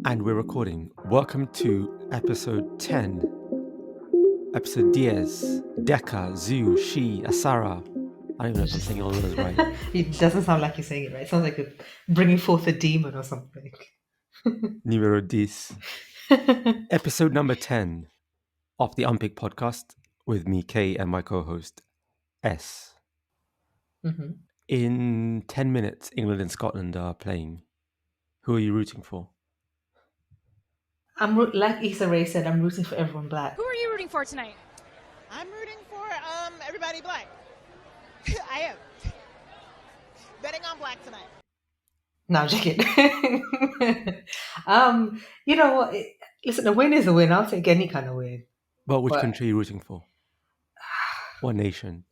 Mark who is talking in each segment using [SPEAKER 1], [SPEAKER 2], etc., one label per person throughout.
[SPEAKER 1] And we're recording. Welcome to episode 10. Episode Diaz, Deka, Zu, She, Asara. I don't even know if I'm saying all of those right.
[SPEAKER 2] It doesn't sound like you're saying it right. It sounds like you're bringing forth a demon or something.
[SPEAKER 1] Numero 10. Episode number 10 of the Unpick podcast with me, Kay, and my co-host, S.
[SPEAKER 2] Mm-hmm.
[SPEAKER 1] In 10 minutes, England and Scotland are playing. Who are you rooting for?
[SPEAKER 2] Like Issa Rae said, I'm rooting for everyone black.
[SPEAKER 3] Who are you rooting for tonight?
[SPEAKER 4] I'm rooting for everybody black. I am betting on black tonight.
[SPEAKER 2] No, I'm joking. You know what? Listen, a win is a win. I'll take any kind of win.
[SPEAKER 1] Well, which
[SPEAKER 2] But-
[SPEAKER 1] country are you rooting for? What nation?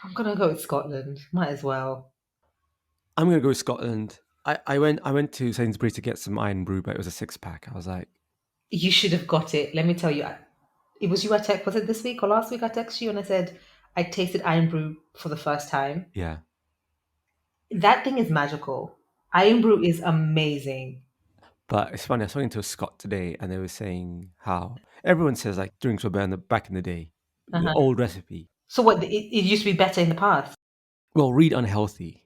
[SPEAKER 2] I'm gonna go with Scotland. Might as well.
[SPEAKER 1] I'm going to go with Scotland. I went to Sainsbury's to get some Iron Brew, but it was a 6-pack. I was like,
[SPEAKER 2] You should have got it. Let me tell you. It was you I texted. Was it this week or last week I texted you and I said I tasted Iron Brew for the first time.
[SPEAKER 1] yeah.
[SPEAKER 2] That thing is magical. Iron Brew is amazing.
[SPEAKER 1] But it's funny, I was talking to a Scot today and they were saying how everyone says like drinks were better back in the day. The
[SPEAKER 2] Uh-huh.
[SPEAKER 1] old recipe.
[SPEAKER 2] So what? It used to be better in the past.
[SPEAKER 1] Well, read unhealthy.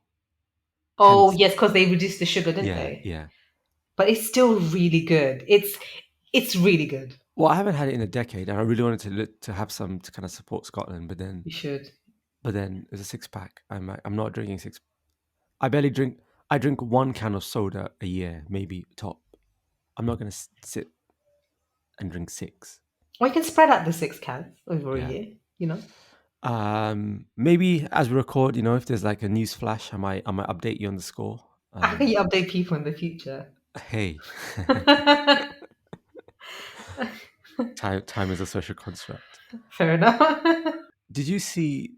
[SPEAKER 2] Oh
[SPEAKER 1] Hence-
[SPEAKER 2] yes, because they reduced the sugar, didn't
[SPEAKER 1] Yeah,
[SPEAKER 2] they?
[SPEAKER 1] yeah.
[SPEAKER 2] But it's still really good. It's really good.
[SPEAKER 1] Well, I haven't had it in a decade and I really wanted to have some to kind of support Scotland, but then
[SPEAKER 2] You should.
[SPEAKER 1] it's a 6-pack. I'm not drinking six. I barely drink. I drink 1 can of soda a year, maybe top. I'm not going to sit and drink 6.
[SPEAKER 2] Or you can spread out the 6 cans over
[SPEAKER 1] Yeah.
[SPEAKER 2] a year. You know.
[SPEAKER 1] Maybe as we record, if there's like a news flash, I might update you on the score.
[SPEAKER 2] How can you update people in the future?
[SPEAKER 1] Hey, time is a social construct.
[SPEAKER 2] Fair enough.
[SPEAKER 1] Did you see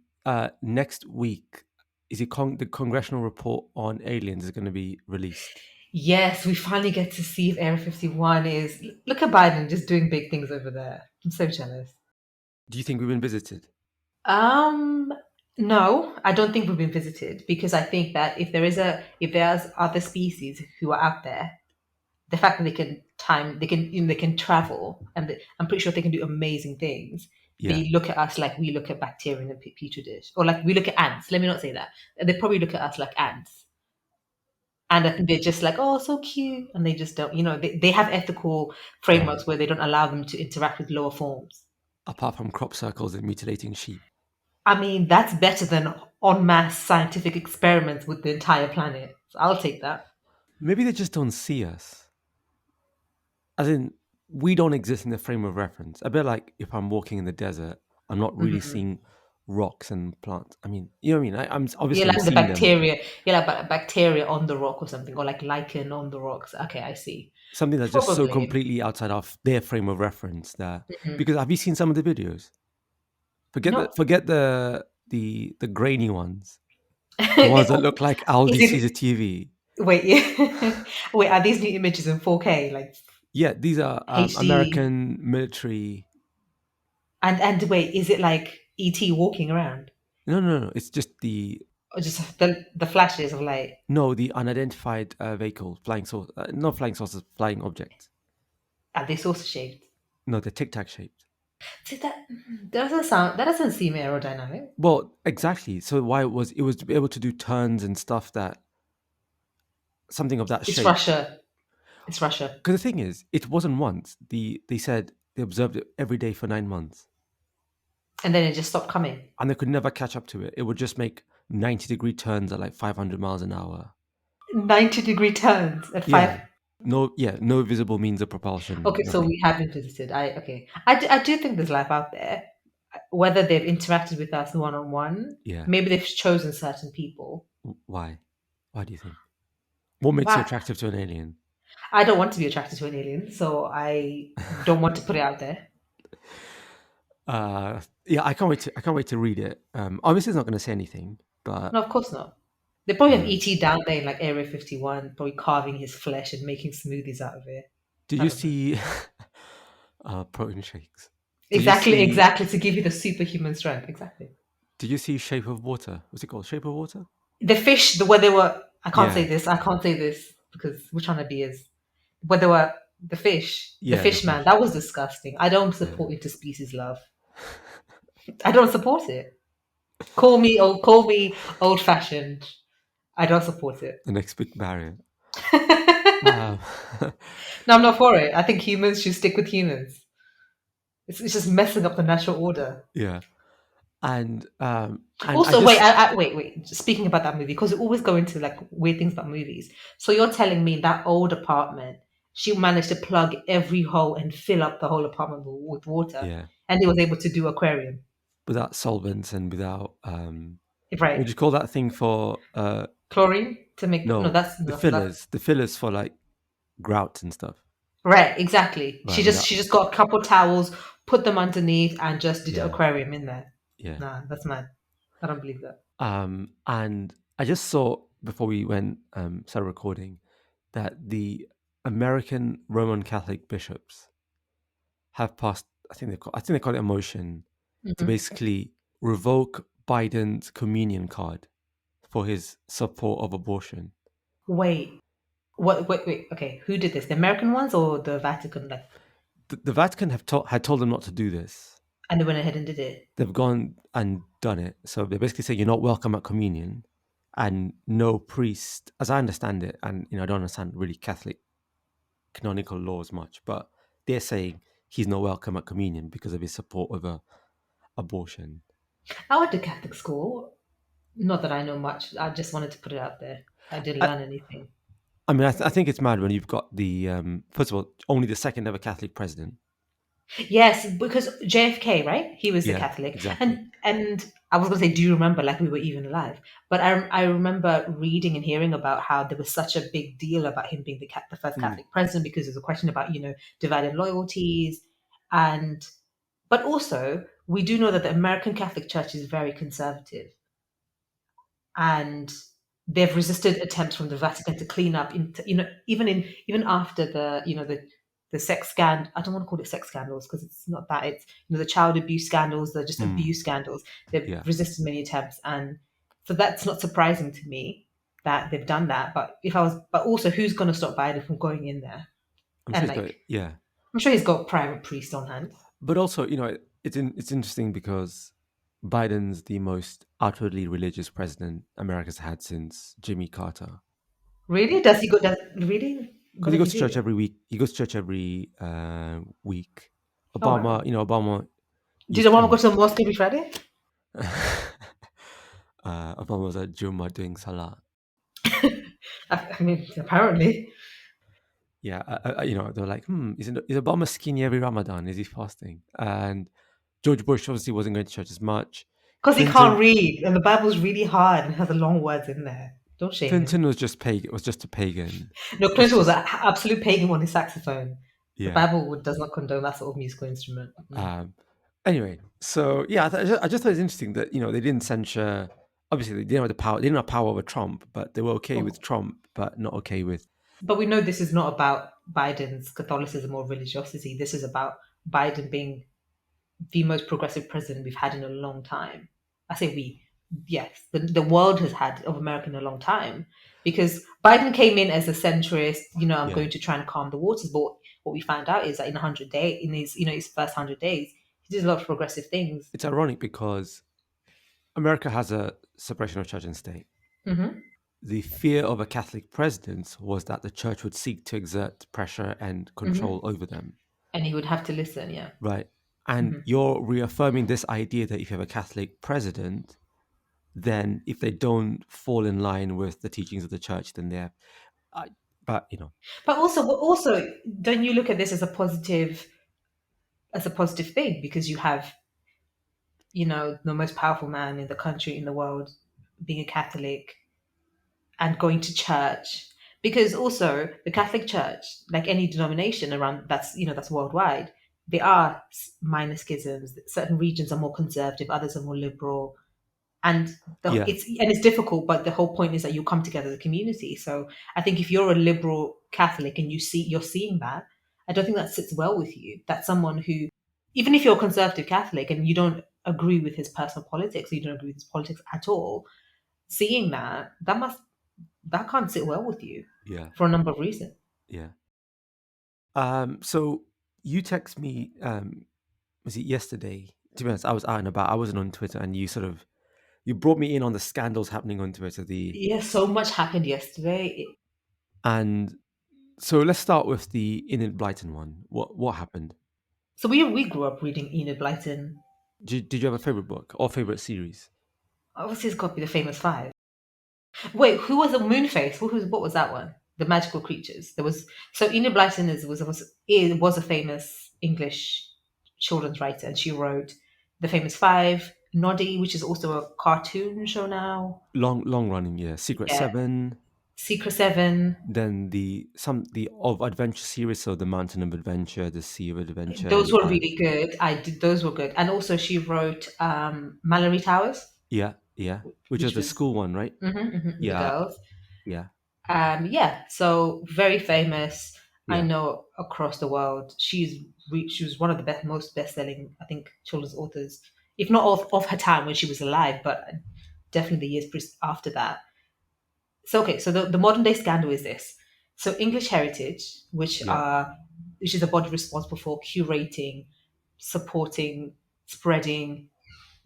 [SPEAKER 1] next week? Is it the congressional report on aliens is going to be released?
[SPEAKER 2] Yes, we finally get to see if Area 51 is. Look at Biden just doing big things over there. I'm so jealous.
[SPEAKER 1] Do you think we've been visited?
[SPEAKER 2] No, I don't think we've been visited because I think that if there's other species who are out there, the fact that they can travel, and I'm pretty sure they can do amazing things.
[SPEAKER 1] Yeah.
[SPEAKER 2] They look at us like we look at bacteria in a petri dish, or like we look at ants. Let me not say that. They probably look at us like ants, and I think they're just like, oh, so cute, and they just don't. They have ethical frameworks where they don't allow them to interact with lower forms.
[SPEAKER 1] Apart from crop circles and mutilating sheep.
[SPEAKER 2] I mean, that's better than en masse scientific experiments with the entire planet. So I'll take that.
[SPEAKER 1] Maybe they just don't see us. As in, we don't exist in the frame of reference. A bit like if I'm walking in the desert, I'm not really seeing rocks and plants. I mean, you know what I mean? I'm obviously
[SPEAKER 2] Like the
[SPEAKER 1] seeing
[SPEAKER 2] bacteria. Yeah, like bacteria on the rock or something, or like lichen on the rocks. Okay, I see.
[SPEAKER 1] something that's just so
[SPEAKER 2] Probably.
[SPEAKER 1] completely outside of their frame of reference that because have you seen some of the videos? Forget the grainy ones. The ones that look like Aldi Caesar TV.
[SPEAKER 2] Wait, yeah. Wait, are these new images in 4K? Like,
[SPEAKER 1] yeah, these are
[SPEAKER 2] HD.
[SPEAKER 1] American military.
[SPEAKER 2] And wait, is it like ET walking around?
[SPEAKER 1] No. It's just
[SPEAKER 2] Or just the flashes of light?
[SPEAKER 1] No, the unidentified vehicles, flying saucers, not flying saucers, flying objects.
[SPEAKER 2] Are they saucer shaped?
[SPEAKER 1] No, they're tic-tac shaped.
[SPEAKER 2] See, that doesn't seem aerodynamic.
[SPEAKER 1] Well, exactly. So why it was to be able to do turns and stuff something of that shape.
[SPEAKER 2] It's Russia.
[SPEAKER 1] Because the thing is, it wasn't once. They said they observed it every day for 9 months.
[SPEAKER 2] And then it just stopped coming.
[SPEAKER 1] And they could never catch up to it. It would just make 90-degree turns at like 500 miles an hour.
[SPEAKER 2] 90-degree turns at 5.
[SPEAKER 1] No visible means of propulsion.
[SPEAKER 2] Okay, so we haven't visited. I do think there's life out there. Whether they've interacted with us one-on-one, maybe they've chosen certain people.
[SPEAKER 1] Why? Why do you think? What makes you attractive to an alien?
[SPEAKER 2] I don't want to be attracted to an alien, so I don't want to put it out there.
[SPEAKER 1] I can't wait to read it. Obviously, it's not going to say anything, but
[SPEAKER 2] no, of course not. They probably have ET down there in like Area 51, probably carving his flesh and making smoothies out of it.
[SPEAKER 1] Did you see protein shakes?
[SPEAKER 2] Exactly, to give you the superhuman strength. Exactly.
[SPEAKER 1] Did you see Shape of Water? What's it called? Shape of Water?
[SPEAKER 2] The fish, where they were. I can't say this because we're trying to be as But there were the
[SPEAKER 1] Yeah, the
[SPEAKER 2] fish man.
[SPEAKER 1] fish.
[SPEAKER 2] That was disgusting. I don't
[SPEAKER 1] Yeah.
[SPEAKER 2] support interspecies love. I don't support it. Call me old fashioned. I don't support it.
[SPEAKER 1] The next big barrier.
[SPEAKER 2] No,
[SPEAKER 1] Um,
[SPEAKER 2] I'm not for it. I think humans should stick with humans. It's just messing up the natural order.
[SPEAKER 1] yeah, and I
[SPEAKER 2] Also, wait,
[SPEAKER 1] just
[SPEAKER 2] wait. Speaking about that movie, because we always go into like weird things about movies. So you're telling me that old apartment, she managed to plug every hole and fill up the whole apartment with water,
[SPEAKER 1] yeah,
[SPEAKER 2] and he was able to do aquarium,
[SPEAKER 1] without solvents and without what
[SPEAKER 2] right?
[SPEAKER 1] do you call that thing for
[SPEAKER 2] Chlorine to make the, no,
[SPEAKER 1] no,
[SPEAKER 2] that's
[SPEAKER 1] the fillers for like grout and stuff.
[SPEAKER 2] right. Exactly.
[SPEAKER 1] Right,
[SPEAKER 2] She
[SPEAKER 1] without
[SPEAKER 2] just got a couple towels, put them underneath, and just did the
[SPEAKER 1] yeah,
[SPEAKER 2] aquarium in there.
[SPEAKER 1] yeah.
[SPEAKER 2] Nah, that's mad. I don't believe that.
[SPEAKER 1] And I just saw before we went started recording that the American Roman Catholic bishops have passed. I think they call it a motion to
[SPEAKER 2] Mhm.
[SPEAKER 1] basically revoke Biden's communion card for his support of abortion.
[SPEAKER 2] Wait, what? Wait. Okay, who did this? The American ones or the Vatican? Like,
[SPEAKER 1] The Vatican had told them not to do this.
[SPEAKER 2] and they went ahead and did it.
[SPEAKER 1] They've gone and done it. So they basically say you're not welcome at communion, and no priest, as I understand it, and I don't understand really Catholic canonical laws much, but they're saying he's not welcome at communion because of his support of abortion.
[SPEAKER 2] I went to Catholic school. Not that I know much. I just wanted to put it out there. I didn't
[SPEAKER 1] I,
[SPEAKER 2] learn anything.
[SPEAKER 1] I mean, I think it's mad when you've got the first of all, only the second ever Catholic president.
[SPEAKER 2] Yes, because JFK, right? He was a
[SPEAKER 1] Yeah,
[SPEAKER 2] Catholic,
[SPEAKER 1] exactly.
[SPEAKER 2] and I was gonna say, do you remember? Like we were even alive, but I remember reading and hearing about how there was such a big deal about him being the first
[SPEAKER 1] Mm,
[SPEAKER 2] Catholic president because there's a question about divided loyalties, and but also we do know that the American Catholic Church is very conservative, and they've resisted attempts from the Vatican to clean up. Even after the sex scandal. I don't want to call it sex scandals because it's not that. It's the child abuse scandals, the just
[SPEAKER 1] mm,
[SPEAKER 2] abuse scandals. They've
[SPEAKER 1] yeah,
[SPEAKER 2] resisted many attempts, and so that's not surprising to me that they've done that. But also, who's going to stop Biden from going in there?
[SPEAKER 1] I'm sure
[SPEAKER 2] And
[SPEAKER 1] he's got
[SPEAKER 2] like,
[SPEAKER 1] it. Yeah,
[SPEAKER 2] I'm sure he's got private priests on hand.
[SPEAKER 1] but also it's interesting because Biden's the most outwardly religious president America's had since Jimmy Carter.
[SPEAKER 2] Really? Does he go? Really? What
[SPEAKER 1] Because he
[SPEAKER 2] does
[SPEAKER 1] goes
[SPEAKER 2] he
[SPEAKER 1] to church
[SPEAKER 2] do?
[SPEAKER 1] every week. He goes to church every week.
[SPEAKER 2] Oh wow!
[SPEAKER 1] Obama
[SPEAKER 2] Did the
[SPEAKER 1] used. I
[SPEAKER 2] mama go
[SPEAKER 1] mean,
[SPEAKER 2] to the mosque every Friday?
[SPEAKER 1] Obama was at Juma doing salah.
[SPEAKER 2] I mean, apparently.
[SPEAKER 1] Yeah, they were like, is Obama skinny every Ramadan? Is he fasting? And George Bush obviously wasn't going to church as much.
[SPEAKER 2] Because he can't
[SPEAKER 1] Clinton,
[SPEAKER 2] read, and the Bible's really hard and has a long words in there. Don't shame him.
[SPEAKER 1] Clinton was just pagan. Was just a pagan.
[SPEAKER 2] No,
[SPEAKER 1] Was
[SPEAKER 2] Clinton was
[SPEAKER 1] just
[SPEAKER 2] an absolute pagan on his saxophone. The
[SPEAKER 1] yeah.
[SPEAKER 2] Bible does not condone that sort of musical instrument. Mm.
[SPEAKER 1] Um, anyway, so yeah, I just thought it's interesting that they didn't censure. Obviously, they didn't have the power. They didn't have power over Trump, but they were okay with
[SPEAKER 2] Oh,
[SPEAKER 1] Trump, but not okay with
[SPEAKER 2] but we know this is not about Biden's Catholicism or religiosity. This is about Biden being the most progressive president we've had in a long time. I say we, yes, the world has had of America in a long time because Biden came in as a centrist. I'm
[SPEAKER 1] yeah.
[SPEAKER 2] going to try and calm the waters. But what we found out is that in 100 days, in his first 100 days, he did a lot of progressive things.
[SPEAKER 1] It's ironic because America has a separation of church and state.
[SPEAKER 2] Hmm.
[SPEAKER 1] The fear of a Catholic president was that the church would seek to exert pressure and control
[SPEAKER 2] Hmm.
[SPEAKER 1] over them,
[SPEAKER 2] And he would have to listen. Yeah.
[SPEAKER 1] right? And
[SPEAKER 2] Hmm.
[SPEAKER 1] you're reaffirming this idea that if you have a Catholic president, then if they don't fall in line with the teachings of the church, then they're. I, but
[SPEAKER 2] But also, don't you look at this as a positive thing because you have the most powerful man in the country in the world being a Catholic and going to church because also the Catholic Church, like any denomination around that's worldwide, there are minor schisms. Certain regions are more conservative, others are more liberal, and
[SPEAKER 1] yeah,
[SPEAKER 2] it's difficult. But the whole point is that you come together as a community. So I think if you're a liberal Catholic and you're seeing that, I don't think that sits well with you. That's someone who, even if you're a conservative Catholic and you don't agree with his personal politics, or you don't agree with his politics at all, seeing that can't sit well with you
[SPEAKER 1] yeah,
[SPEAKER 2] for a number of reasons.
[SPEAKER 1] yeah. So you text me, was it yesterday? To be honest, I was out and about. I wasn't on Twitter, and you brought me in on the scandals happening on Twitter.
[SPEAKER 2] Yeah, so much happened yesterday.
[SPEAKER 1] And so let's start with the Enid Blyton one. What happened?
[SPEAKER 2] So we grew up reading Enid Blyton.
[SPEAKER 1] Did you have a favorite book or favorite series?
[SPEAKER 2] Obviously, it's got to be the famous five. Wait, who was the Moonface? What was that one? The magical creatures. There was so Enid Blyton was a famous English children's writer, and she wrote the famous five, Noddy, which is also a cartoon show now.
[SPEAKER 1] Long running, yeah. Secret
[SPEAKER 2] Yeah,
[SPEAKER 1] Seven.
[SPEAKER 2] Secret Seven.
[SPEAKER 1] Then the of adventure series, so the Mountain of Adventure, the Sea of Adventure,
[SPEAKER 2] Those
[SPEAKER 1] the
[SPEAKER 2] were
[SPEAKER 1] Isle.
[SPEAKER 2] really good. I did those were good, and also she wrote Mallory Towers,
[SPEAKER 1] Yeah, yeah. Which is
[SPEAKER 2] which
[SPEAKER 1] the
[SPEAKER 2] was
[SPEAKER 1] school one, right?
[SPEAKER 2] the
[SPEAKER 1] Yeah,
[SPEAKER 2] girls.
[SPEAKER 1] yeah,
[SPEAKER 2] Yeah, so very famous. I
[SPEAKER 1] yeah,
[SPEAKER 2] know across the world. She was one of the most best selling, I think, children's authors, if not of her time when she was alive, but definitely the years after that. So okay, so the modern day scandal is this. So English Heritage,
[SPEAKER 1] yeah.
[SPEAKER 2] which is a body responsible for curating, supporting, spreading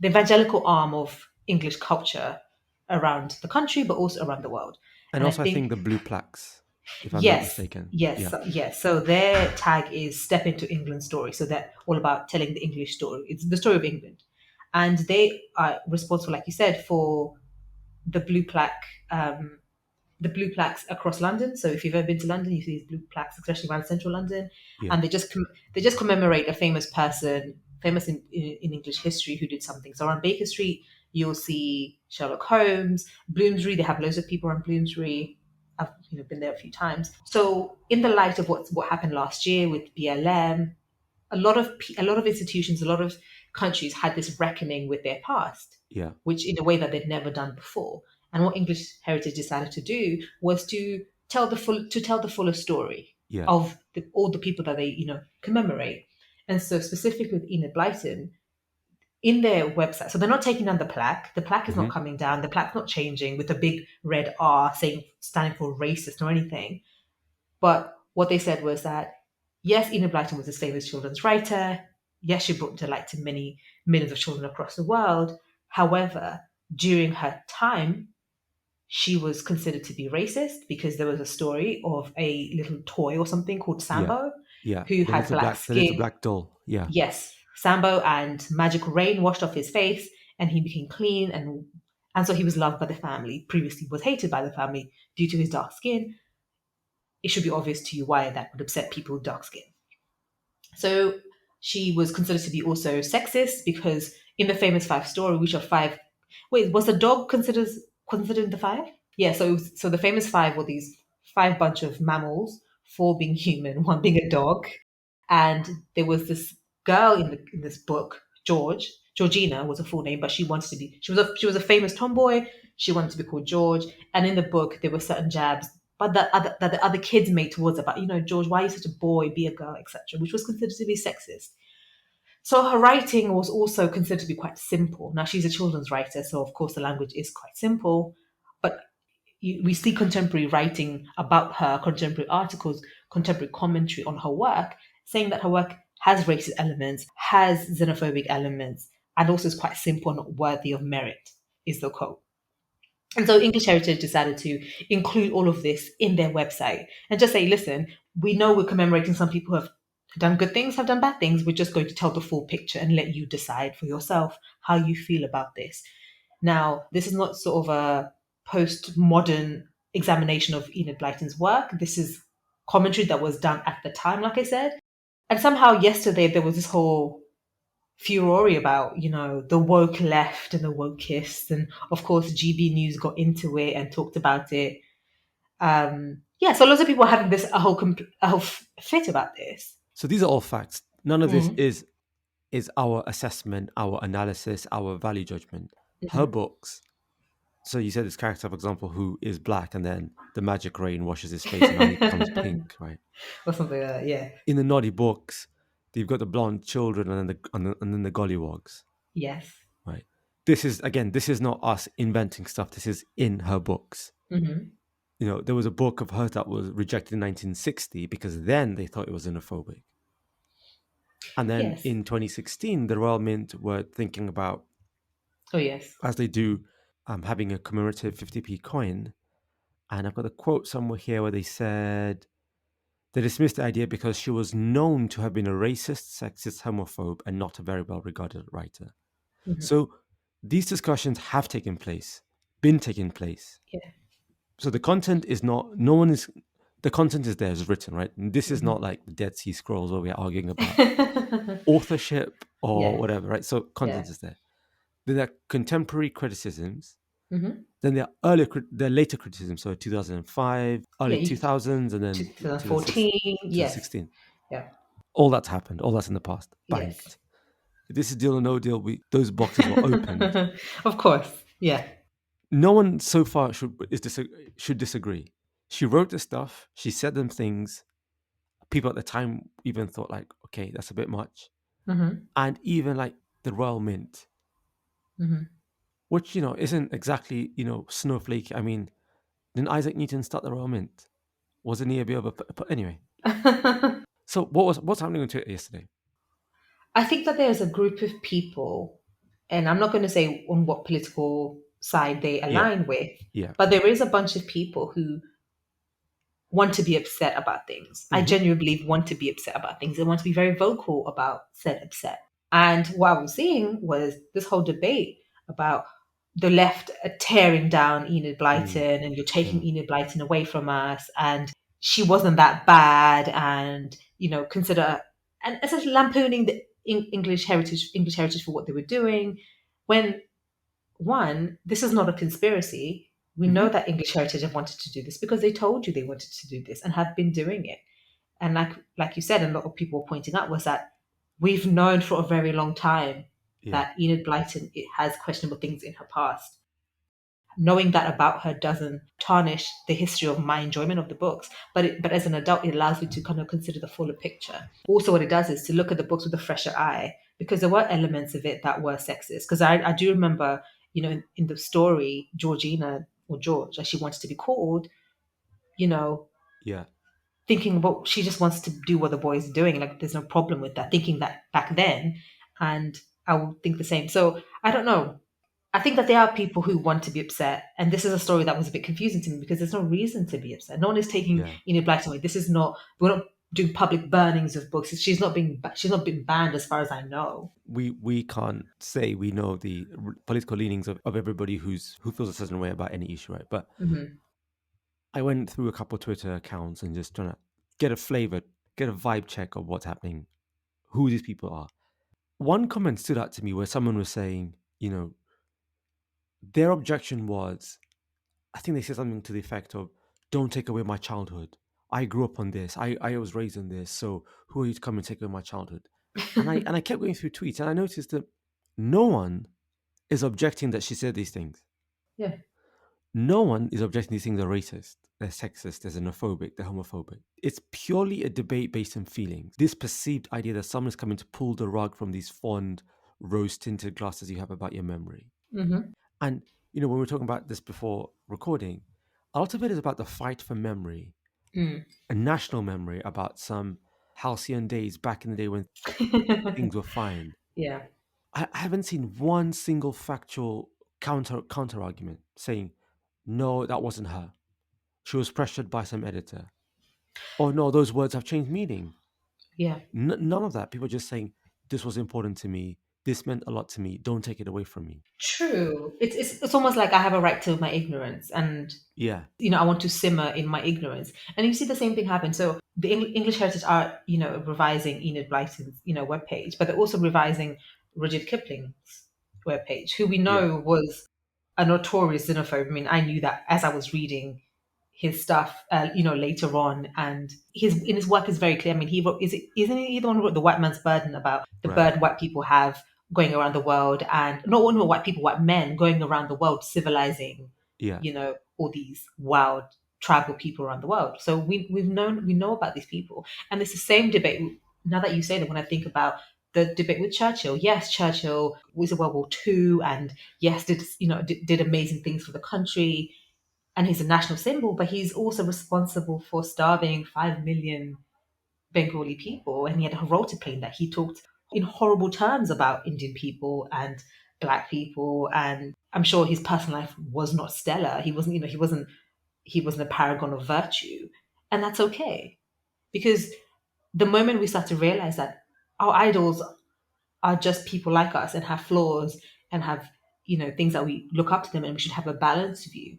[SPEAKER 2] the evangelical arm of English culture around the country, but also around the world.
[SPEAKER 1] And
[SPEAKER 2] And I
[SPEAKER 1] also, I think
[SPEAKER 2] think
[SPEAKER 1] the blue plaques, if I'm not
[SPEAKER 2] yes,
[SPEAKER 1] mistaken.
[SPEAKER 2] yes,
[SPEAKER 1] Yeah,
[SPEAKER 2] yes. So their tag is Step into England's story. So they're all about telling the English story. It's the story of England. And they are responsible, like you said, for the blue plaque, the blue plaques across London. So if you've ever been to London, you see these blue plaques, especially around central London,
[SPEAKER 1] yeah,
[SPEAKER 2] and they just commemorate a famous person, famous in English history who did something. So around Baker Street, you'll see Sherlock Holmes, Bloomsbury. They have loads of people around Bloomsbury. I've been there a few times. So in the light of what happened last year with BLM, a lot of institutions, a lot of countries had this reckoning with their past,
[SPEAKER 1] yeah,
[SPEAKER 2] which in a way that they'd never done before. And what English Heritage decided to do was to tell the fuller story
[SPEAKER 1] yeah.
[SPEAKER 2] of all the people that they commemorate. And so specifically with Enid Blyton, in their website, so they're not taking down the plaque. The plaque is not
[SPEAKER 1] Hmm.
[SPEAKER 2] coming down. The plaque's not changing with a big red R saying standing for racist or anything. But what they said was that, yes, Enid Blyton was a famous children's writer. Yes, she brought delight to many millions of children across the world. However, during her time, she was considered to be racist because there was a story of a little toy or something called
[SPEAKER 1] Yeah,
[SPEAKER 2] Sambo
[SPEAKER 1] yeah.
[SPEAKER 2] who had black
[SPEAKER 1] The little
[SPEAKER 2] skin.
[SPEAKER 1] black doll. Yeah,
[SPEAKER 2] Yes, Sambo, and magical rain washed off his face and he became clean, and so he was loved by the family. Previously was hated by the family due to his dark skin. It should be obvious to you why that would upset people with dark skin. So she was considered to be also sexist because in the famous five story, which are five. Wait, was the dog considered in the five? Yeah. So the famous five were these five bunch of mammals, four being human, one being a dog, and there was this girl in this book, Georgina was a full name, but she was a famous tomboy. She wanted to be called George, and in the book there were certain jabs, but that the other kids made towards her, about George, why are you such a boy? Be a girl, etc., which was considered to be sexist. So her writing was also considered to be quite simple. Now she's a children's writer, so of course the language is quite simple, but we see contemporary writing about her, contemporary articles, contemporary commentary on her work, saying that her work has racist elements, has xenophobic elements, and also is quite simple and not worthy of merit, is the quote. And so English Heritage decided to include all of this in their website and just say, listen, we know we're commemorating some people who have done good things, have done bad things. We're just going to tell the full picture and let you decide for yourself how you feel about this. Now, this is not sort of a postmodern examination of Enid Blyton's work. This is commentary that was done at the time, like I said. And somehow yesterday there was this whole furore about, the woke left and the wokeist. And of course, GB News got into it and talked about it. Yeah, so lots of people are having a whole fit about this.
[SPEAKER 1] so these are all facts. None of this
[SPEAKER 2] Mm.
[SPEAKER 1] is our assessment, our analysis, our value judgment. Her books. So you said this character, for example, who is black, and then the magic rain washes his face, and now he becomes pink, right?
[SPEAKER 2] Or something like that, yeah.
[SPEAKER 1] In the naughty books, you've got the blonde children, and then the gollywogs,
[SPEAKER 2] Yes.
[SPEAKER 1] right? This is not us inventing stuff. This is in her books.
[SPEAKER 2] Hmm.
[SPEAKER 1] there was a book of hers that was rejected in 1960 because then they thought it was xenophobic. And then
[SPEAKER 2] Yes.
[SPEAKER 1] in 2016, the Royal Mint were thinking about,
[SPEAKER 2] Oh, yes.
[SPEAKER 1] as they do, having a commemorative 50p coin. And I've got a quote somewhere here where they said they dismissed the idea because she was known to have been a racist, sexist, homophobe, and not a very well regarded writer.
[SPEAKER 2] Hmm.
[SPEAKER 1] So these discussions have been taking place.
[SPEAKER 2] Yeah.
[SPEAKER 1] So the content is not, no one is, the content is there, it's written, right? And this is
[SPEAKER 2] Hmm.
[SPEAKER 1] not like the Dead Sea Scrolls where we're arguing about authorship or
[SPEAKER 2] Yeah.
[SPEAKER 1] whatever, right? So
[SPEAKER 2] Yeah.
[SPEAKER 1] content is there. Then there are contemporary criticisms.
[SPEAKER 2] Hmm.
[SPEAKER 1] Then there are later criticisms. So 2005,
[SPEAKER 2] Yeah.
[SPEAKER 1] early 2000s, and then
[SPEAKER 2] 2014. Yes.
[SPEAKER 1] 2016.
[SPEAKER 2] Yeah.
[SPEAKER 1] All that's happened. All that's in the past.
[SPEAKER 2] Yes.
[SPEAKER 1] Banked. If this is deal or no deal, those boxes were opened.
[SPEAKER 2] Of course. Yeah.
[SPEAKER 1] No one so far should disagree. She wrote the stuff. She said them things. People at the time even thought like, okay, that's a bit much.
[SPEAKER 2] Hmm.
[SPEAKER 1] And even like the Royal Mint,
[SPEAKER 2] Hmm.
[SPEAKER 1] which isn't exactly snowflake. I mean, didn't Isaac Newton start the Royal Mint? Wasn't he a bit of a anyway? So what's happening on Twitter yesterday?
[SPEAKER 2] I think that there's a group of people, and I'm not going to say on what political side they
[SPEAKER 1] Yeah,
[SPEAKER 2] align with,
[SPEAKER 1] yeah,
[SPEAKER 2] but there is a bunch of people who want to be upset about things. I
[SPEAKER 1] hmm,
[SPEAKER 2] genuinely believe want to be upset about things. They want to be very vocal about said upset. And what I was seeing was this whole debate about the left tearing down Enid
[SPEAKER 1] mm,
[SPEAKER 2] Blyton and you're taking
[SPEAKER 1] mm,
[SPEAKER 2] Enid Blyton away from us and she wasn't that bad and consider and essentially lampooning the English heritage for what they were doing when one, this is not a conspiracy. We
[SPEAKER 1] hmm,
[SPEAKER 2] know that English Heritage have wanted to do this because they told you they wanted to do this and have been doing it. And like you said, and a lot of people were pointing out was that we've known for a very long time
[SPEAKER 1] yeah,
[SPEAKER 2] that Enid Blyton has questionable things in her past. Knowing that about her doesn't tarnish the history of my enjoyment of the books, but as an adult, it allows me to kind of consider the fuller picture. Also, what it does is to look at the books with a fresher eye because there were elements of it that were sexist. Because I do remember, in the story, Georgina or George, as she wanted to be called, you know,
[SPEAKER 1] yeah,
[SPEAKER 2] thinking about she just wants to do what the boys are doing. Like there's no problem with that. Thinking that back then, and I would think the same. So I don't know. I think that there are people who want to be upset, and this is a story that was a bit confusing to me because there's no reason to be upset. No one is taking
[SPEAKER 1] yeah.
[SPEAKER 2] Enid Blyton away. This is not. We're not doing public burnings of books. She's not been banned as far as I know.
[SPEAKER 1] We can't say we know the political leanings of everybody who feels a certain way about any issue, right? But
[SPEAKER 2] Hmm.
[SPEAKER 1] I went through a couple of Twitter accounts and just trying to get a flavor, get a vibe check of what's happening, who these people are. One comment stood out to me where someone was saying, their objection was, I think they said something to the effect of, don't take away my childhood. I grew up on this. I was raised on this. So who are you to come and take away my childhood? And I kept going through tweets and I noticed that no one is objecting that she said these things.
[SPEAKER 2] Yeah.
[SPEAKER 1] No one is objecting these things are racist, they're sexist, they're xenophobic, they're homophobic. It's purely a debate based on feelings. This perceived idea that someone is coming to pull the rug from these fond, rose tinted glasses you have about your memory.
[SPEAKER 2] Hmm.
[SPEAKER 1] And, when we were talking about this before recording, a lot of it is about the fight for memory,
[SPEAKER 2] Mm.
[SPEAKER 1] a national memory about some halcyon days back in the day when things were fine.
[SPEAKER 2] Yeah.
[SPEAKER 1] I haven't seen one single factual counter argument saying, no, that wasn't her. She was pressured by some editor. Oh no, those words have changed meaning.
[SPEAKER 2] Yeah.
[SPEAKER 1] None of that. People just saying, this was important to me. This meant a lot to me. Don't take it away from me.
[SPEAKER 2] True. It's almost like I have a right to my ignorance, and
[SPEAKER 1] Yeah,
[SPEAKER 2] I want to simmer in my ignorance. And you see the same thing happen. So the English Heritage are, revising Enid Blyton's, webpage, but they're also revising Rudyard Kipling's webpage, who we
[SPEAKER 1] yeah,
[SPEAKER 2] know was a notorious xenophobe. I mean, I knew that as I was reading his stuff, later on, and his work is very clear. I mean, he wrote, isn't he the one who wrote The White Man's Burden about the
[SPEAKER 1] right.
[SPEAKER 2] burden white people have going around the world, and not only white people, white men going around the world civilizing,
[SPEAKER 1] Yeah,
[SPEAKER 2] all these wild tribal people around the world. So we know about these people, and it's the same debate. Now that you say that, when I think about the debate with Churchill, yes, Churchill was in World War II, and yes, did amazing things for the country. and he's a national symbol, but he's also responsible for starving 5 million Bengali people. And he had a role to play in that. He talked in horrible terms about Indian people and black people. And I'm sure his personal life was not stellar. He wasn't, he wasn't a paragon of virtue. And that's okay. Because the moment we start to realize that our idols are just people like us and have flaws and have, things that we look up to them, and we should have a balanced view.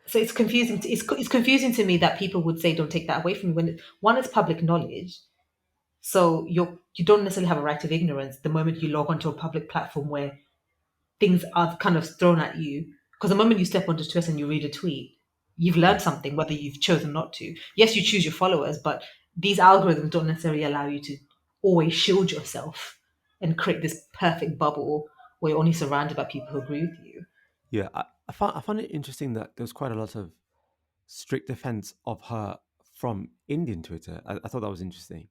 [SPEAKER 2] So it's confusing. It's confusing to me that people would say, "Don't take that away from me." When one is public knowledge, so you don't necessarily have a right of ignorance the moment you log onto a public platform where things are kind of thrown at you. Because the moment you step onto Twitter and you read a tweet, you've
[SPEAKER 1] Yeah.
[SPEAKER 2] learned something, whether you've chosen not to. Yes, you choose your followers, but these algorithms don't necessarily allow you to always shield yourself and create this perfect bubble where you're only surrounded by people who agree with you.
[SPEAKER 1] Yeah, I found it interesting that there was quite a lot of strict defense of her from Indian Twitter. I thought that was interesting.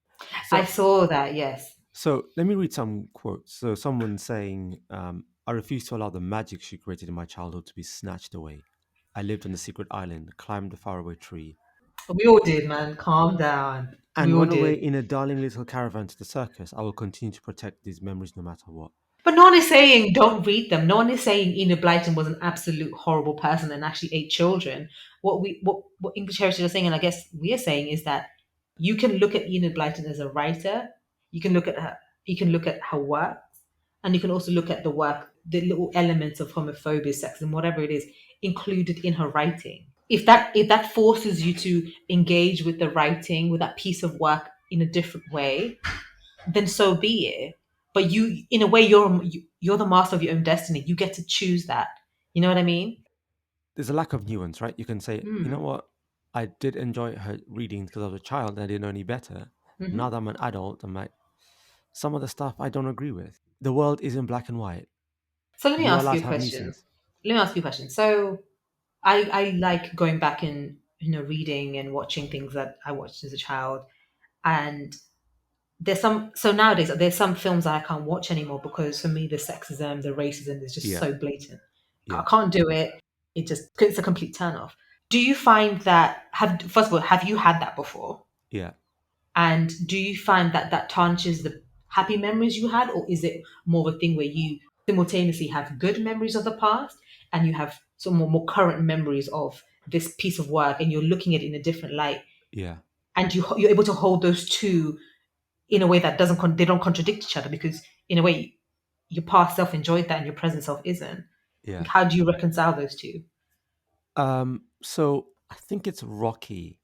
[SPEAKER 2] I
[SPEAKER 1] So,
[SPEAKER 2] saw that, yes.
[SPEAKER 1] so let me read some quotes. So, someone saying, "I refuse to allow the magic she created in my childhood to be snatched away. I lived on a secret island, climbed a faraway tree,
[SPEAKER 2] We all did, man. Calm down. We
[SPEAKER 1] and
[SPEAKER 2] all
[SPEAKER 1] run away
[SPEAKER 2] did.
[SPEAKER 1] in a darling little caravan to the circus. I will continue to protect these memories no matter what."
[SPEAKER 2] But no one is saying don't read them. No one is saying Enid Blyton was an absolute horrible person and actually ate children. What English Heritage are saying, and I guess we are saying, is that you can look at Enid Blyton as a writer. You can look at her. You can look at her work, and you can also look at the work, the little elements of homophobia, sexism, whatever it is, included in her writing. If that forces you to engage with the writing, with that piece of work in a different way, then so be it. But you, in a way, you're the master of your own destiny. You get to choose that. You know what I mean?
[SPEAKER 1] There's a lack of nuance, right? You can say, you know
[SPEAKER 2] Mm.
[SPEAKER 1] what, I did enjoy her reading because I was a child and I didn't know any better. Now
[SPEAKER 2] Hmm.
[SPEAKER 1] that I'm an adult, I'm like, some of the stuff I don't agree with. The world isn't black and white.
[SPEAKER 2] So let me
[SPEAKER 1] You are
[SPEAKER 2] ask
[SPEAKER 1] allowed
[SPEAKER 2] you a
[SPEAKER 1] to have
[SPEAKER 2] question.
[SPEAKER 1] muses.
[SPEAKER 2] Let me ask you a question. So I like going back and reading and watching things that I watched as a child, and there's some. So nowadays there's some films that I can't watch anymore because for me the sexism, the racism is just
[SPEAKER 1] Yeah,
[SPEAKER 2] so blatant. I
[SPEAKER 1] yeah,
[SPEAKER 2] can't do it. It's a complete turn off. Do you find that have first of all have you had that before?
[SPEAKER 1] yeah.
[SPEAKER 2] And do you find that that tarnishes the happy memories you had, or is it more of a thing where you simultaneously have good memories of the past and you have some more current memories of this piece of work, and you're looking at it in a different light,
[SPEAKER 1] Yeah,
[SPEAKER 2] and you're able to hold those two in a way that they don't contradict each other, because in a way your past self enjoyed that and your present self isn't.
[SPEAKER 1] yeah.
[SPEAKER 2] Like, how do you reconcile those two?
[SPEAKER 1] So I think it's Rocky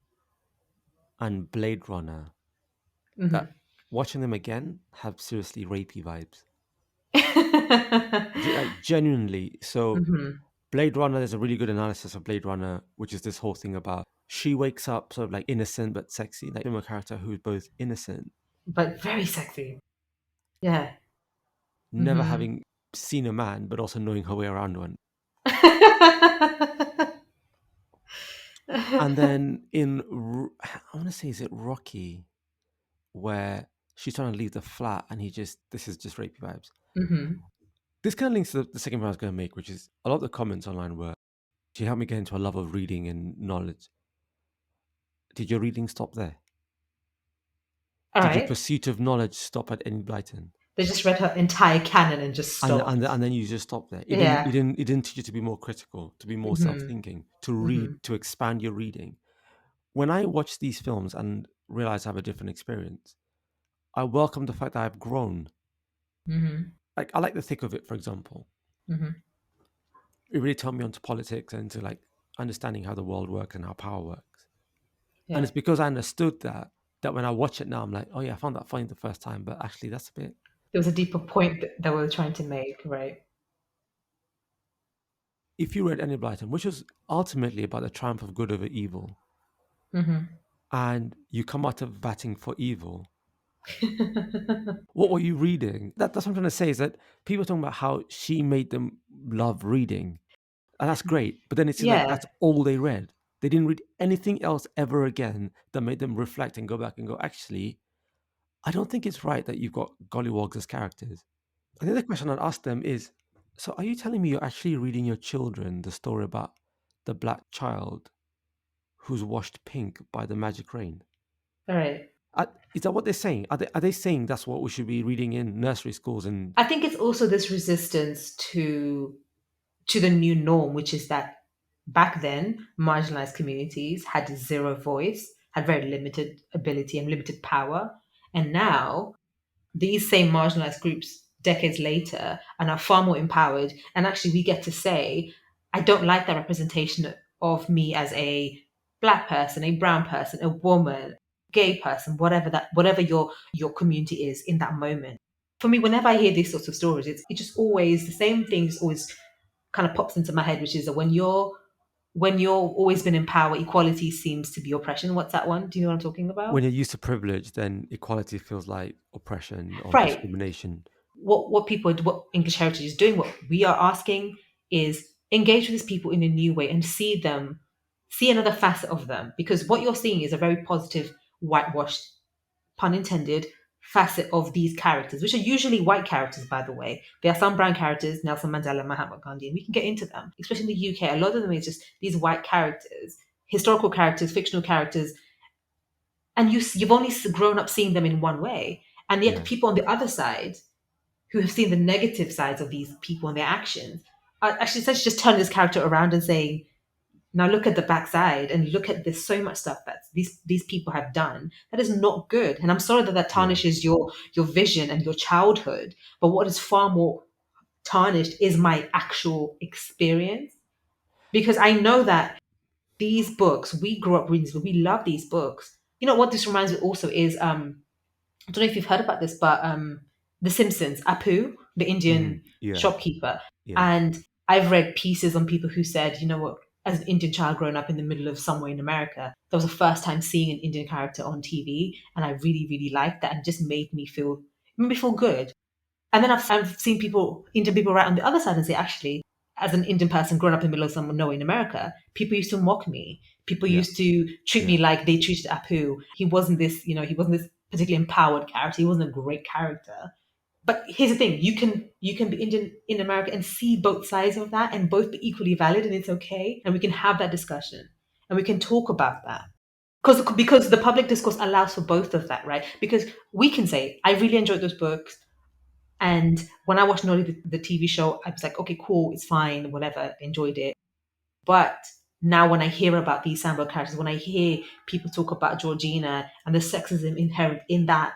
[SPEAKER 1] and Blade Runner
[SPEAKER 2] Hmm.
[SPEAKER 1] that watching them again have seriously rapey vibes. Like genuinely. So
[SPEAKER 2] Hmm.
[SPEAKER 1] Blade Runner, there's a really good analysis of Blade Runner, which is this whole thing about she wakes up sort of like innocent but sexy, like a character who's both innocent,
[SPEAKER 2] But very sexy. Yeah.
[SPEAKER 1] never
[SPEAKER 2] Hmm.
[SPEAKER 1] having seen a man, but also knowing her way around one. And then I want to say, is it Rocky, where she's trying to leave the flat and this is just rapey vibes.
[SPEAKER 2] Hmm.
[SPEAKER 1] This kind of links to the second point I was going to make, which is a lot of the comments online were, she helped me get into a love of reading and knowledge. Did your reading stop there?
[SPEAKER 2] All
[SPEAKER 1] Did your
[SPEAKER 2] right.
[SPEAKER 1] pursuit of knowledge stop at Enid Blyton?
[SPEAKER 2] They just read her entire canon and just
[SPEAKER 1] And
[SPEAKER 2] stopped.
[SPEAKER 1] and then you just stop there. It didn't it
[SPEAKER 2] Yeah.
[SPEAKER 1] didn't it didn't teach you to be more critical, to be more
[SPEAKER 2] Hmm.
[SPEAKER 1] self-thinking, to read,
[SPEAKER 2] Hmm.
[SPEAKER 1] to expand your reading. When I watch these films and realize I have a different experience, I welcome the fact that I've grown.
[SPEAKER 2] Hmm.
[SPEAKER 1] Like I like the thick of it, for example.
[SPEAKER 2] Hmm.
[SPEAKER 1] It really turned me onto politics and to like understanding how the world works and how power works. And
[SPEAKER 2] Yeah.
[SPEAKER 1] it's because I understood that when I watch it now, I'm like, oh yeah, I found that funny the first time, but actually that's a bit.
[SPEAKER 2] There was a deeper point that we were trying to make, right?
[SPEAKER 1] If you read Enid Blyton, which was ultimately about the triumph of good over evil,
[SPEAKER 2] Hmm.
[SPEAKER 1] and you come out of batting for evil, what were you reading? That's what I'm trying to say, is that people are talking about how she made them love reading. And that's great. But then it seems like
[SPEAKER 2] Yeah.
[SPEAKER 1] that's all they read. They didn't read anything else ever again that made them reflect and go back and go, actually, I don't think it's right that you've got gollywogs as characters. And the other question I'd ask them is, so are you telling me you're actually reading your children the story about the black child who's washed pink by the magic rain.
[SPEAKER 2] All right.
[SPEAKER 1] Is that what they're saying? Are they saying that's what we should be reading in nursery schools? And
[SPEAKER 2] I think it's also this resistance to the new norm, which is that back then marginalized communities had zero voice, had very limited ability and limited power, and now these same marginalized groups decades later are now far more empowered, and actually we get to say, I don't like that representation of me as a black person, a brown person, a woman, gay person, whatever your community is in that moment. For me, whenever I hear these sorts of stories, it's just always the same things always kind of pops into my head, which is that when you're always been in power, equality seems to be oppression. What's that one? Do you know what I'm talking
[SPEAKER 1] when
[SPEAKER 2] about?
[SPEAKER 1] you're used to privilege, then equality feels like oppression or
[SPEAKER 2] Right.
[SPEAKER 1] discrimination.
[SPEAKER 2] What English Heritage is doing, what we are asking is engage with these people in a new way and see another facet of them. Because what you're seeing is a very positive, whitewashed, pun intended, facet of these characters, which are usually white characters, by the way. There are some brown characters, Nelson Mandela, Mahatma Gandhi, and we can get into them, especially in the UK. A lot of them is just these white characters, historical characters, fictional characters, and you've only grown up seeing them in one way. And yet, the
[SPEAKER 1] Yeah.
[SPEAKER 2] people on the other side who have seen the negative sides of these people and their actions are actually essentially just turning this character around and saying, now look at the backside and look at this so much stuff that these people have done that is not good. And I'm sorry that that
[SPEAKER 1] Yeah.
[SPEAKER 2] tarnishes your vision and your childhood. But what is far more tarnished is my actual experience. Because I know that these books, we grew up reading these, but we love these books. You know what this reminds me also is I don't know if you've heard about this, but The Simpsons, Apu, the Indian
[SPEAKER 1] Yeah.
[SPEAKER 2] shopkeeper.
[SPEAKER 1] Yeah.
[SPEAKER 2] And I've read pieces on people who said, you know what, as an Indian child growing up in the middle of somewhere in America, that was the first time seeing an Indian character on TV. And I really, really liked that and just made me feel good. And then I've seen Indian people right on the other side and say, actually, as an Indian person growing up in the middle of somewhere nowhere in America, people used to mock me. People
[SPEAKER 1] Yeah.
[SPEAKER 2] used to treat me
[SPEAKER 1] Yeah.
[SPEAKER 2] like they treated Apu. He wasn't this particularly empowered character. He wasn't a great character. But here's the thing: you can be Indian in America and see both sides of that, and both be equally valid, and it's okay. And we can have that discussion, and we can talk about that because the public discourse allows for both of that, right? Because we can say, I really enjoyed those books. And when I watched Nolly, the TV show, I was like, okay, cool, it's fine, whatever, enjoyed it. But now when I hear about these Sambo characters, when I hear people talk about Georgina and the sexism inherent in that,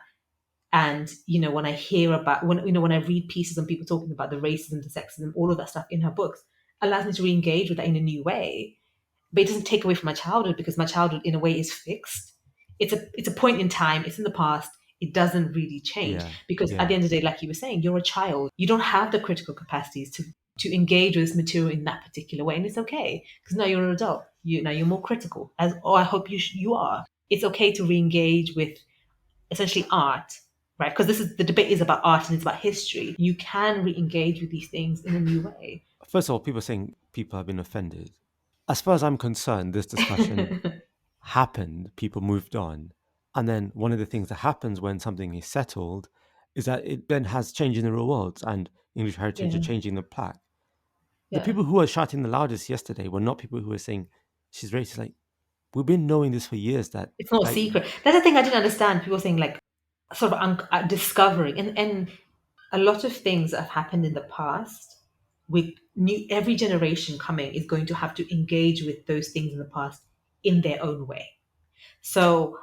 [SPEAKER 2] and when I hear about when I read pieces and people talking about the racism, the sexism, all of that stuff in her books, allows me to re-engage with that in a new way. But it doesn't take away from my childhood because my childhood in a way is fixed. It's a point in time, it's in the past. It doesn't really change
[SPEAKER 1] Yeah.
[SPEAKER 2] because at
[SPEAKER 1] Yeah.
[SPEAKER 2] the end of the day, like you were saying, you're a child. You don't have the critical capacities to engage with this material in that particular way, and it's okay because now you're an adult. Now you're more critical, I hope you are. It's okay to re-engage with essentially art, right? Because the debate is about art and it's about history. You can re-engage with these things in a new way.
[SPEAKER 1] First of all, people are saying people have been offended. As far as I'm concerned, this discussion happened, people moved on. And then one of the things that happens when something is settled is that it then has change in the real world, and English Heritage are
[SPEAKER 2] Yeah,
[SPEAKER 1] changing the plaque. The
[SPEAKER 2] yeah.
[SPEAKER 1] people who were shouting the loudest yesterday were not people who were saying she's racist. Like, we've been knowing this for years that,
[SPEAKER 2] It's not a
[SPEAKER 1] like,
[SPEAKER 2] secret. That's the thing I didn't understand. People saying like sort of discovering, and a lot of things that have happened in the past. Every generation coming is going to have to engage with those things in the past in their own way. So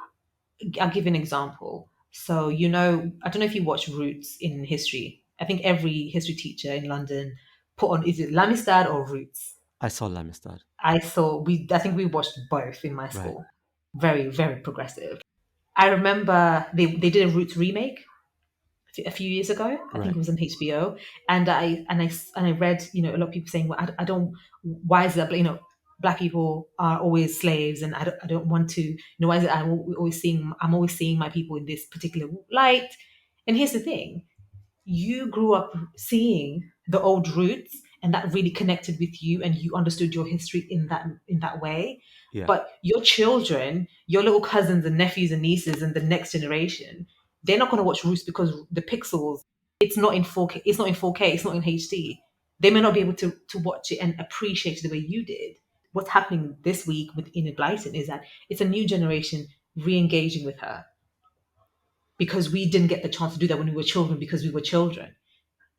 [SPEAKER 2] I'll give you an example. So I don't know if you watch Roots in history. I think every history teacher in London put on, is it Lamistad or Roots?
[SPEAKER 1] I saw Lamistad.
[SPEAKER 2] I think we watched both in my
[SPEAKER 1] Right.
[SPEAKER 2] school. Very, very progressive. I remember they did a Roots remake a few years ago. I think
[SPEAKER 1] Right.
[SPEAKER 2] it was on HBO, and I read a lot of people saying, well, I don't. Why is that? Black people are always slaves, and I don't want to. Why is it I'm always seeing my people in this particular light? And here's the thing: you grew up seeing the old roots and that really connected with you and you understood your history in that way.
[SPEAKER 1] Yeah.
[SPEAKER 2] But your children, your little cousins and nephews and nieces and the next generation, they're not going to watch roots because the pixels, it's not in 4K, it's not in 4K, it's not in HD. They may not be able to watch it and appreciate it the way you did. what's happening this week with Enid Blyton is that it's a new generation re-engaging with her because we didn't get the chance to do that when we were children because we were children,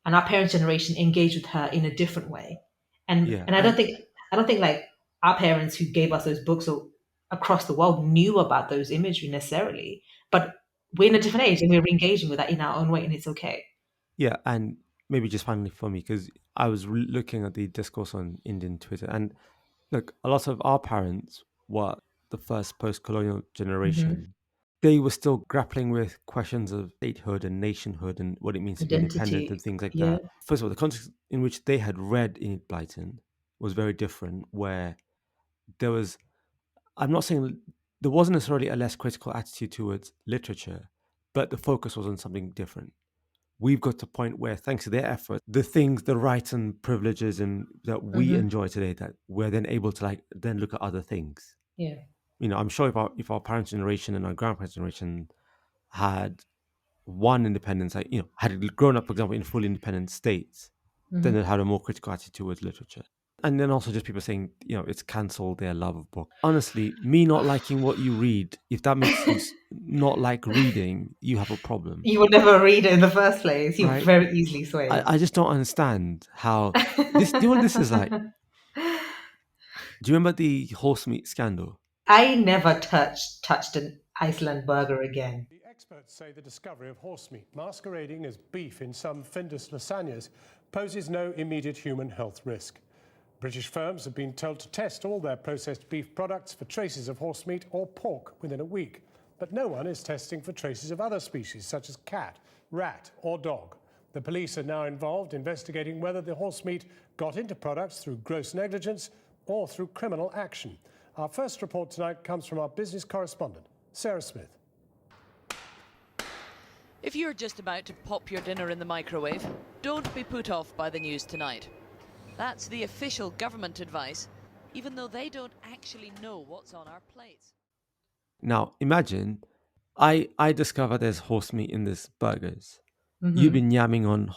[SPEAKER 2] and our parents' generation engaged with her in a different way. And
[SPEAKER 1] Yeah,
[SPEAKER 2] and I don't think like our parents who gave us those books or across the world knew about those imagery necessarily, but we're in a different age and we're engaging with that in our own way, and it's okay.
[SPEAKER 1] yeah, and maybe just finally for me, because I was looking at the discourse on Indian Twitter, and look, a lot of our parents were the first post-colonial
[SPEAKER 2] Mm-hmm.
[SPEAKER 1] generation. They were still grappling with questions of statehood and nationhood and what it means to be independent and
[SPEAKER 2] Identity,
[SPEAKER 1] things like
[SPEAKER 2] yeah.
[SPEAKER 1] that. First of all, the context in which they had read Enid Blyton was very different, where there was, I'm not saying there wasn't necessarily a less critical attitude towards literature, but the focus was on something different. We've got to a point where, thanks to their effort, the things, the rights and privileges and that we
[SPEAKER 2] Mm-hmm.
[SPEAKER 1] enjoy today, that we're then able to like then look at other things.
[SPEAKER 2] Yeah.
[SPEAKER 1] I'm sure if our parents' generation and our grandparents' generation had one independence, like had grown up, for example, in full independent states, then
[SPEAKER 2] Mm-hmm.
[SPEAKER 1] they had a more critical attitude towards literature. And then also just people saying, it's cancelled their love of book. Honestly, me not liking what you read, if that makes you not like reading, you have a problem,
[SPEAKER 2] You would never read it in the first place. You're
[SPEAKER 1] right?
[SPEAKER 2] very easily swayed.
[SPEAKER 1] I just don't understand how this. Do you know what this is like? Do you remember the horse meat scandal?
[SPEAKER 2] I never touched an Iceland burger again.
[SPEAKER 3] The experts say the discovery of horse meat masquerading as beef in some Findus lasagnas poses no immediate human health risk. British firms have been told to test all their processed beef products for traces of horse meat or pork within a week, but no one is testing for traces of other species such as cat, rat or dog. The police are now involved investigating whether the horse meat got into products through gross negligence or through criminal action. Our first report tonight comes from our business correspondent, Sarah Smith.
[SPEAKER 5] If you're just about to pop your dinner in the microwave, don't be put off by the news tonight. That's the official government advice, even though they don't actually know what's on our plates.
[SPEAKER 1] Now, imagine I discover there's horse meat in these burgers. You've
[SPEAKER 2] Mm-hmm.
[SPEAKER 1] been yamming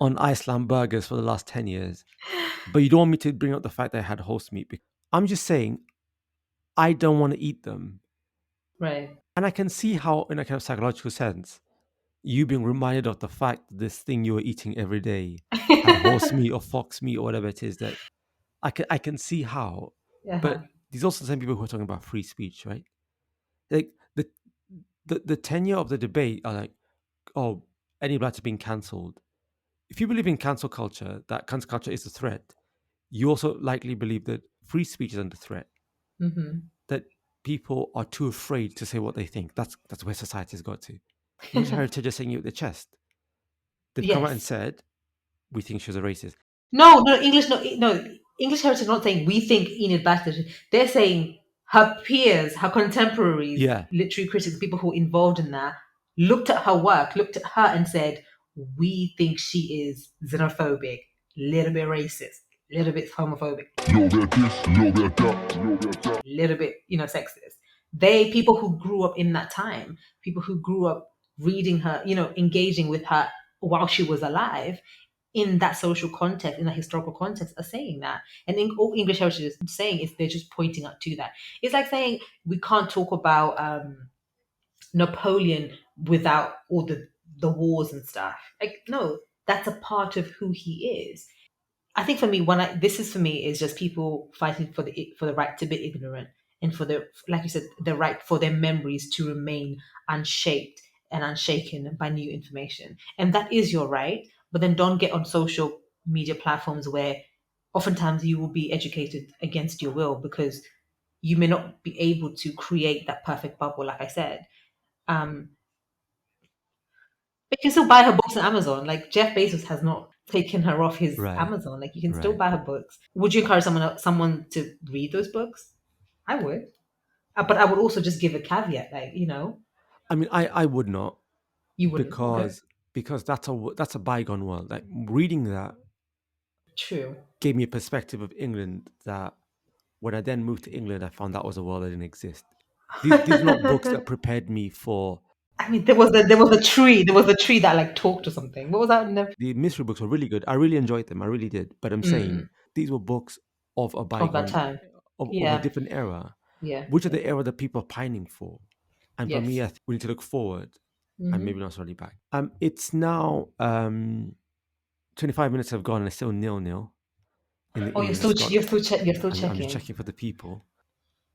[SPEAKER 1] on Iceland burgers for the last 10 years, but you don't want me to bring up the fact that I had horse meat. I'm just saying I don't want to eat them.
[SPEAKER 2] Right.
[SPEAKER 1] And I can see how, in a kind of psychological sense, you being reminded of the fact that this thing you were eating every day had horse meat or fox meat or whatever it is, that I can see how.
[SPEAKER 2] Uh-huh.
[SPEAKER 1] But there's also the same people who are talking about free speech, right? Like the tenure of the debate are like, oh, any blacks are being cancelled. If you believe in cancel culture, that cancel culture is a threat, you also likely believe that free speech is under threat.
[SPEAKER 2] Mm-hmm.
[SPEAKER 1] That people are too afraid to say what they think. That's where society's got to. English Heritage are saying you at the chest. They've come out and
[SPEAKER 2] Yes.
[SPEAKER 1] said, we think she's a racist.
[SPEAKER 2] No, no, English, no. English Heritage are not saying we think Enid Blyton. They're saying her peers, her contemporaries,
[SPEAKER 1] Yeah.
[SPEAKER 2] literary critics, people who are involved in that, looked at her work, looked at her, and said, "We think she is xenophobic, little bit racist, little bit homophobic, little bit, sexist." People who grew up in that time, people who grew up reading her, engaging with her while she was alive, in that social context, in that historical context, are saying that. And all English Heritage is saying is they're just pointing out to that. It's like saying we can't talk about Napoleon without all the wars and stuff. Like, no, that's a part of who he is. I think for me, this is for me is just people fighting for the right to be ignorant, and for the, like you said, the right for their memories to remain unshaped and unshaken by new information. And that is your right. But then don't get on social media platforms where oftentimes you will be educated against your will because you may not be able to create that perfect bubble, like I said. Um, but you can still buy her books on Amazon. Like Jeff Bezos has not taken her off his
[SPEAKER 1] Right.
[SPEAKER 2] Amazon. Like you can still
[SPEAKER 1] Right.
[SPEAKER 2] buy her books. Would you encourage someone to read those books? I would, but I would also just give a caveat, like
[SPEAKER 1] I mean, I would not,
[SPEAKER 2] you wouldn't. Okay,
[SPEAKER 1] because that's a bygone world. Like reading that
[SPEAKER 2] true.
[SPEAKER 1] gave me a perspective of England that when I then moved to England, I found that was a world that didn't exist. These are not books that prepared me for.
[SPEAKER 2] I mean, there was a tree that like talked or something. What was that?
[SPEAKER 1] The mystery books were really good. I really enjoyed them. I really did. But I'm saying these were books of a
[SPEAKER 2] Of that
[SPEAKER 1] bygone,
[SPEAKER 2] time.
[SPEAKER 1] of a
[SPEAKER 2] Yeah.
[SPEAKER 1] different era,
[SPEAKER 2] Yeah.
[SPEAKER 1] which are the era that people are pining for. And for me,
[SPEAKER 2] Yes.
[SPEAKER 1] I think we need to look forward and
[SPEAKER 2] Hmm.
[SPEAKER 1] maybe not solely back. It's now 25 minutes have gone and it's still 0-0 in the
[SPEAKER 2] Oh,
[SPEAKER 1] England Scotland.
[SPEAKER 2] you're still
[SPEAKER 1] I'm just
[SPEAKER 2] checking.
[SPEAKER 1] checking for the people.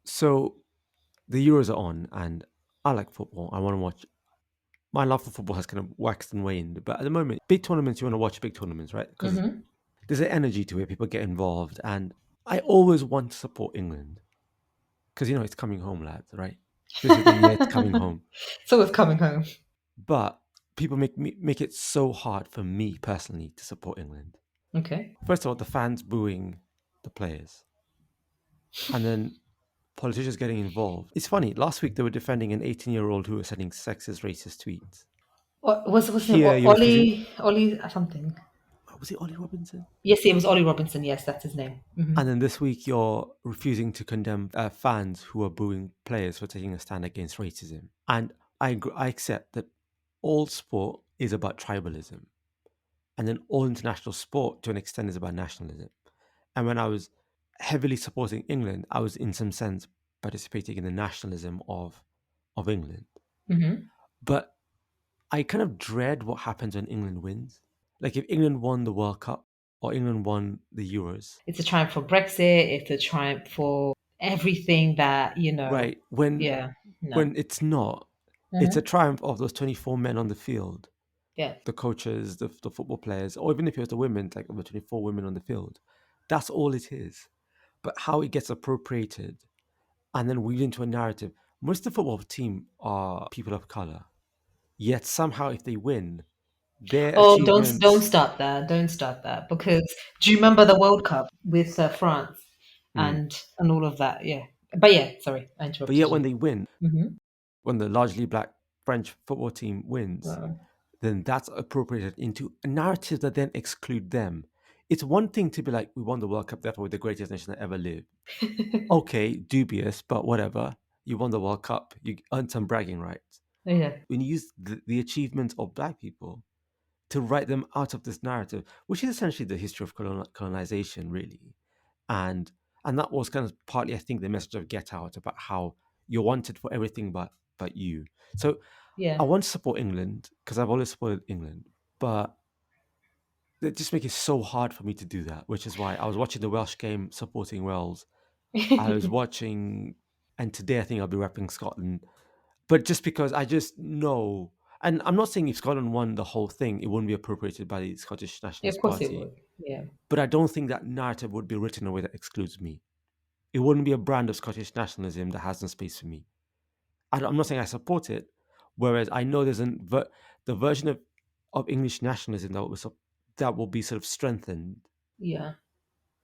[SPEAKER 1] So the Euros are on, and I like football. I want to watch. My love for football has kind of waxed and waned, but at the moment, big tournaments, you want to watch big tournaments, right? Because
[SPEAKER 2] Hmm.
[SPEAKER 1] there's an energy to it. People get involved, and I always want to support England because it's coming home, lads, right? This is the year it's coming home.
[SPEAKER 2] So it's coming home.
[SPEAKER 1] But people make it so hard for me personally to support England.
[SPEAKER 2] Okay.
[SPEAKER 1] First of all, the fans booing the players, and then politicians getting involved. It's funny. Last week they were defending an 18-year-old who was sending sexist, racist tweets.
[SPEAKER 2] What was it?
[SPEAKER 1] Here you're refusing.
[SPEAKER 2] Ollie something.
[SPEAKER 1] Was it Ollie Robinson?
[SPEAKER 2] Yes, it was Ollie Robinson. Yes, that's his name. Hmm.
[SPEAKER 1] And then this week you're refusing to condemn fans who are booing players for taking a stand against racism. And I accept that all sport is about tribalism, and then all international sport to an extent is about nationalism. And when I was heavily supporting England, I was in some sense participating in the nationalism of England.
[SPEAKER 2] Hmm.
[SPEAKER 1] But I kind of dread what happens when England wins. Like if England won the World Cup or England won the Euros.
[SPEAKER 2] It's a triumph for Brexit. It's a triumph for everything that
[SPEAKER 1] Right.
[SPEAKER 2] Yeah. No.
[SPEAKER 1] When it's not, it's a
[SPEAKER 2] Hmm.
[SPEAKER 1] triumph of those 24 men on the field,
[SPEAKER 2] Yeah.
[SPEAKER 1] the coaches, the football players, or even if it was the women, like the 24 women on the field. That's all it is. But how it gets appropriated and then weaved into a narrative. Most of the football team are people of color. Yet somehow if they win, their
[SPEAKER 2] Oh, don't
[SPEAKER 1] achievements.
[SPEAKER 2] start that. Don't start that. Because do you remember the World Cup with France
[SPEAKER 1] Mm.
[SPEAKER 2] and all of that? Yeah. But yeah, sorry, I
[SPEAKER 1] But
[SPEAKER 2] interrupted
[SPEAKER 1] yet when
[SPEAKER 2] you.
[SPEAKER 1] they win,
[SPEAKER 2] Hmm.
[SPEAKER 1] when the largely black French football team wins,
[SPEAKER 2] Wow.
[SPEAKER 1] then that's appropriated into a narrative that then exclude them. It's one thing to be like, we won the World Cup, therefore we're the greatest nation that ever lived. Okay, dubious, but whatever. You won the World Cup, you earned some bragging rights.
[SPEAKER 2] Yeah.
[SPEAKER 1] When you use the achievements of black people to write them out of this narrative, which is essentially the history of colonization, really. And that was kind of partly, I think, the message of Get Out about how you're wanted for everything but you. So
[SPEAKER 2] Yeah.
[SPEAKER 1] I want to support England because I've always supported England, but they just make it so hard for me to do that, which is why I was watching the Welsh game supporting Wales. I was watching, and today I think I'll be repping Scotland. But just because I just know, and I'm not saying if Scotland won the whole thing, it wouldn't be appropriated by the Scottish
[SPEAKER 2] Yeah, of
[SPEAKER 1] Nationalist
[SPEAKER 2] course it
[SPEAKER 1] Party.
[SPEAKER 2] would. Yeah.
[SPEAKER 1] But I don't think that narrative would be written in a way that excludes me. It wouldn't be a brand of Scottish nationalism that has no space for me. I'm not saying I support it, whereas I know there's the version of English nationalism that will be sort of strengthened
[SPEAKER 2] Yeah.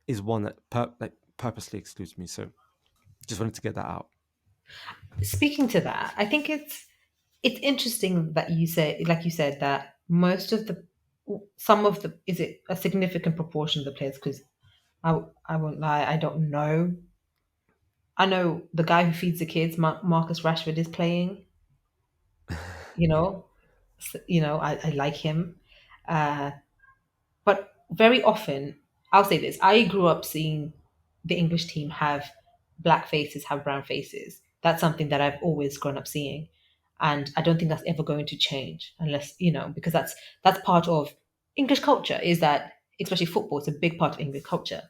[SPEAKER 1] is one that purposely excludes me. So just wanted to get that out.
[SPEAKER 2] Speaking to that, I think it's interesting that you said, like you said, that most of the some of the is it a significant proportion of the players? Because I won't lie, I don't know. I know the guy who feeds the kids, Marcus Rashford, is playing. You know, I like him. Uh, But very often, I'll say this: I grew up seeing the English team have black faces, have brown faces. That's something that I've always grown up seeing, and I don't think that's ever going to change unless because that's part of English culture. Is that especially football? It's a big part of English culture.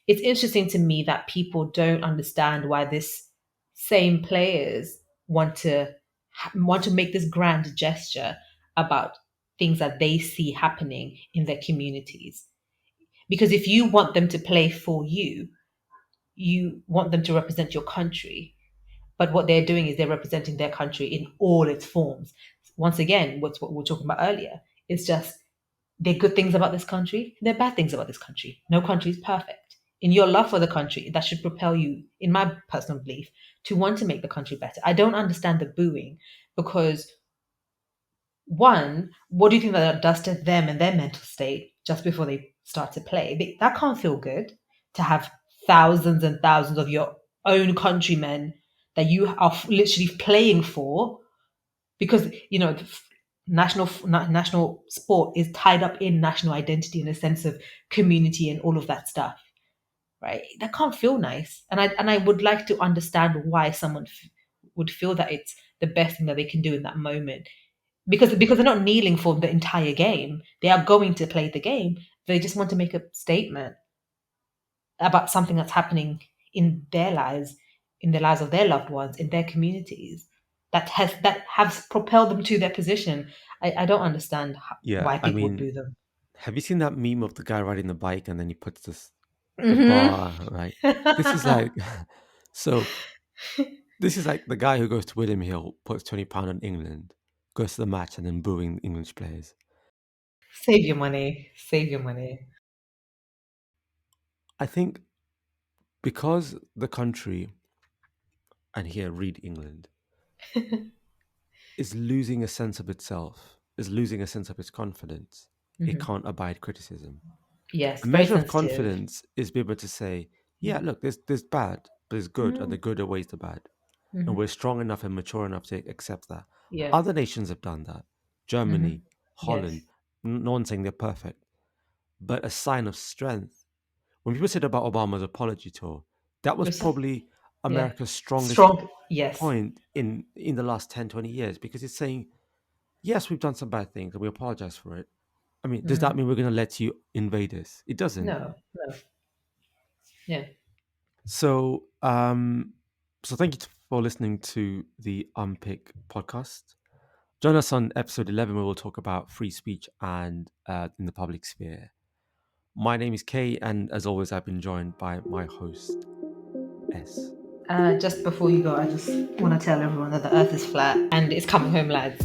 [SPEAKER 2] It's interesting to me that people don't understand why this same players want to make this grand gesture about things that they see happening in their communities. Because if you want them to play for you, you want them to represent your country. But what they're doing is they're representing their country in all its forms. Once again, what's what we were talking about earlier. It's just they're good things about this country, they're bad things about this country. No country is perfect. In your love for the country, that should propel you, in my personal belief, to want to make the country better. I don't understand the booing because one, what do you think that does to them and their mental state just before they start to play? That can't feel good to have thousands and thousands of your own countrymen that you are literally playing for because national sport is tied up in national identity in a sense of community and all of that stuff, right? That can't feel nice. And I would like to understand why someone would feel that it's the best thing that they can do in that moment. Because they're not kneeling for the entire game. They are going to play the game. They just want to make a statement about something that's happening in their lives, in the lives of their loved ones, in their communities, that has propelled them to their position. I don't understand
[SPEAKER 1] Yeah,
[SPEAKER 2] why
[SPEAKER 1] I
[SPEAKER 2] people would
[SPEAKER 1] mean,
[SPEAKER 2] do them.
[SPEAKER 1] have you seen that meme of the guy riding the bike and then he puts the
[SPEAKER 2] Hmm.
[SPEAKER 1] bar, right? This is like, so this is like the guy who goes to William Hill, puts £20 on England, goes to the match and then booing English players.
[SPEAKER 2] Save your money. Save your money.
[SPEAKER 1] I think because the country, and here read England, is losing a sense of itself, is losing a sense of its confidence, it
[SPEAKER 2] Hmm.
[SPEAKER 1] can't abide criticism.
[SPEAKER 2] Yes,
[SPEAKER 1] A
[SPEAKER 2] very
[SPEAKER 1] measure of
[SPEAKER 2] sensitive.
[SPEAKER 1] confidence is be able to say, yeah, look, there's bad, but there's good, and the good outweighs the bad. And we're strong enough and mature enough to accept that.
[SPEAKER 2] Yeah.
[SPEAKER 1] Other nations have done that.
[SPEAKER 2] Hmm.
[SPEAKER 1] Germany,
[SPEAKER 2] Yes.
[SPEAKER 1] Holland, no one's saying they're perfect, but a sign of strength. When people said about Obama's apology tour, that was
[SPEAKER 2] Res-
[SPEAKER 1] probably
[SPEAKER 2] Yeah.
[SPEAKER 1] America's strongest
[SPEAKER 2] Strong. Yes.
[SPEAKER 1] point in the last 10, 20 years, because it's saying, yes, we've done some bad things and we apologize for it. I mean, does that mean we're going to let you invade us? It doesn't.
[SPEAKER 2] No. No. Yeah.
[SPEAKER 1] So, so thank you for listening to the Unpick podcast. Join us on episode 11, where we'll talk about free speech and in the public sphere. My name is Kay, and as always, I've been joined by my host, S.
[SPEAKER 2] Just before you go, I just want to tell everyone that the Earth is flat and it's coming home, lads.